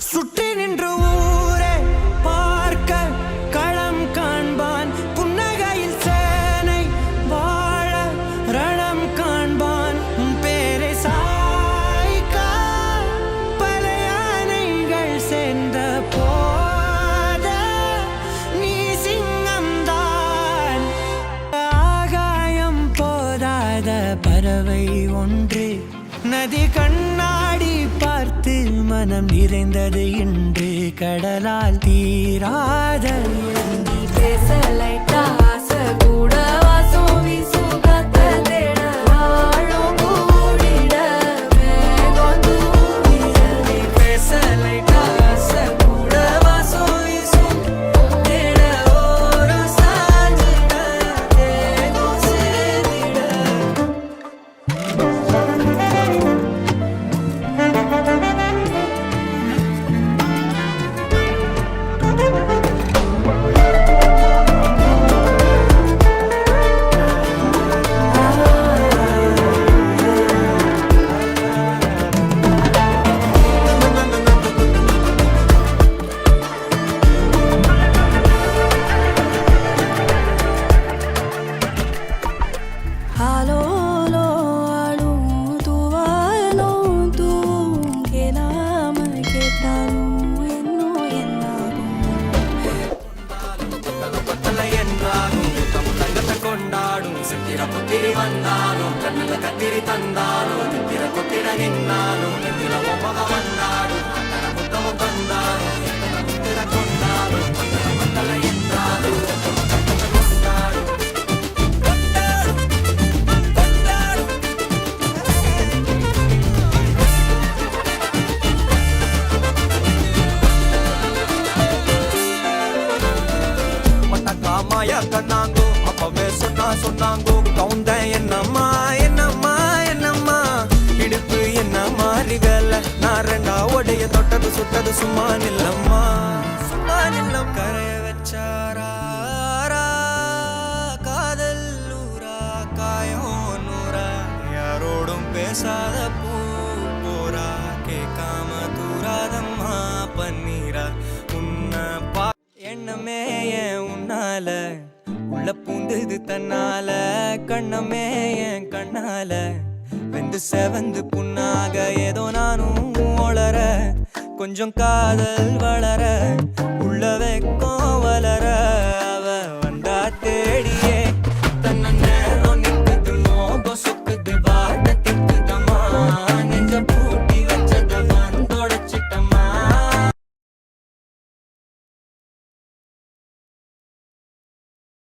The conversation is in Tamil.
சுற்றி நின்று ஊரே பார்க்க களம் காண்பான் புன்னகையில் சேனை வாழ ரணம் காண்பான் பேரை சாய்க்க பல யானைகள் சேர்ந்த போத நீ சிங்கம்தான் ஆகாயம் போதாத பறவை ஒன்று நதி கண்ணாடி பார்த்து மனம் நிறைந்தது இன்று கடலால் தீராத பேசலைட்டா ஆசை கூட வாசம் வீசும் காத்த தேட வாழும் கூடிட மேகம் தூவிடவே பேசலைட்டா ஆசை கூட வாசம் வீசும் தேட ஓரம் சாஞ்சிட தேகம் சேர்ந்திட Alolo, alu, tuvalu, kelama ketalu, enno ennagu. கொண்டாடும் சித்திர புத்திரி வந்தாலும் கண்ணில கத்திரி தந்தாலும் சித்திர கொத்திர நின்னாலும் நெத்தில பொம்மக வந்தாலும் புத்தகம் தந்தாலும் சித்திர கொண்டாடும் மத்தல என்றாலும் கொண்டாடும் மாயா கண்ணாங்கோ அப்பவே சொன்னாங்கோ கவுந்தேன் என்னம்மா என்னம்மா என்னம்மா இடுப்பு என்ன மாறி வேலை நான் ரெண்டா உடைய தொட்டது சுட்டது சும்மா நில்லம்மா சும்மா நில்லம் கரைய வச்சாரா காதல் ஊரா காயம் நூறா யாரோடும் பேசாத பூ போரா கேட்காம தூராதம்மா பன்னீரா உன்னை எண்ணமே ஏன் உன்னால உள்ள பூந்தது தன்னால கண்ணமே என் கண்ணால வெந்து செவந்து புண்ணாக ஏதோ நானும் ஒளர கொஞ்சம் காதல் வளர உள்ள வைக்கும்